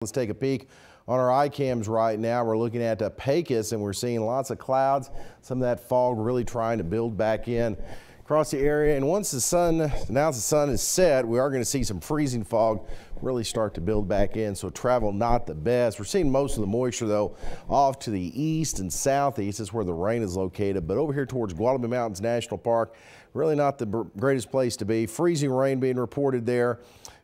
Let's take a peek on our iCams right now. We're looking at Pecos, and we're seeing lots of clouds. Some of that fog really trying to build back in across the area. And once the sun is set, we are going to see some freezing fog really start to build back in. So travel not the best. We're seeing most of the moisture though off to the east and southeast. That's where the rain is located. But over here towards Guadalupe Mountains National Park, really not the greatest place to be. Freezing rain being reported there.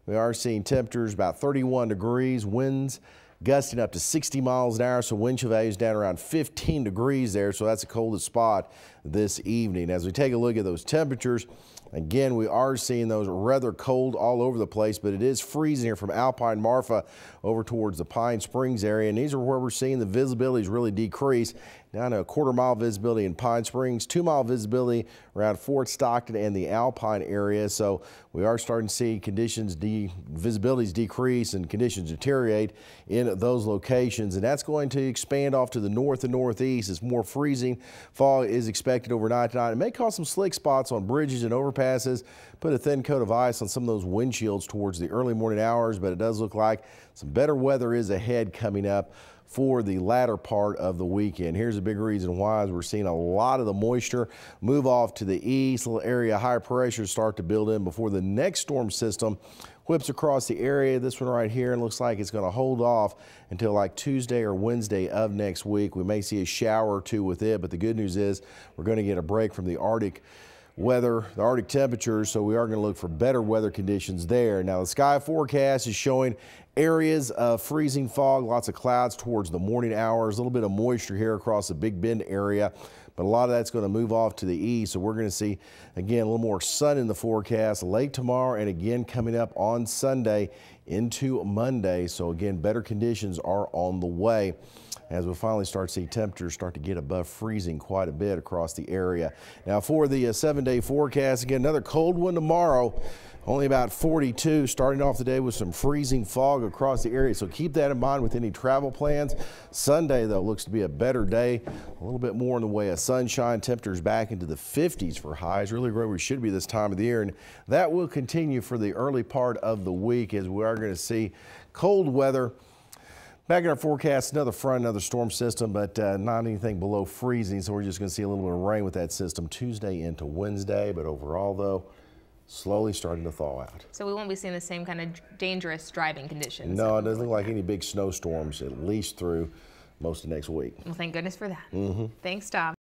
We are seeing temperatures about 31 degrees, winds gusting up to 60 miles an hour, so wind chill values down around 15 degrees there, so that's the coldest spot this evening. As we take a look at those temperatures, again, we are seeing those rather cold all over the place, but it is freezing here from Alpine Marfa over towards the Pine Springs area, and these are where we're seeing the visibilities really decrease down to a quarter-mile visibility in Pine Springs, 2-mile visibility around Fort Stockton and the Alpine area. So we are starting to see visibilities decrease and conditions deteriorate in those locations, and that's going to expand off to the north and northeast as more freezing fog is expected overnight tonight. It may cause some slick spots on bridges and overpasses, put a thin coat of ice on some of those windshields towards the early morning hours, but it does look like some better weather is ahead coming up for the latter part of the weekend. Here's a big reason why, is we're seeing a lot of the moisture move off to the east. A little area high pressure start to build in before the next storm system whips across the area. This one right here, and looks like it's going to hold off until like Tuesday or Wednesday of next week. We may see a shower or two with it, but the good news is we're going to get a break from the Arctic weather, the Arctic temperatures, so we are going to look for better weather conditions there. Now the sky forecast is showing areas of freezing fog, lots of clouds towards the morning hours, a little bit of moisture here across the Big Bend area, but a lot of that's going to move off to the east, so we're going to see again a little more sun in the forecast late tomorrow and again coming up on Sunday into Monday. So again, better conditions are on the way as we finally start to see temperatures start to get above freezing quite a bit across the area. Now for the 7-day forecast, again, another cold one tomorrow, only about 42, starting off the day with some freezing fog across the area. So keep that in mind with any travel plans. Sunday, though, looks to be a better day, a little bit more in the way of sunshine. Temperatures back into the 50s for highs, really where we should be this time of the year. And that will continue for the early part of the week as we are going to see cold weather. Back in our forecast, another front, another storm system, but not anything below freezing, so we're just going to see a little bit of rain with that system Tuesday into Wednesday, but overall, though, slowly starting to thaw out. So we won't be seeing the same kind of dangerous driving conditions? No, it doesn't look like any big snowstorms, at least through most of next week. Well, thank goodness for that. Thanks, Tom.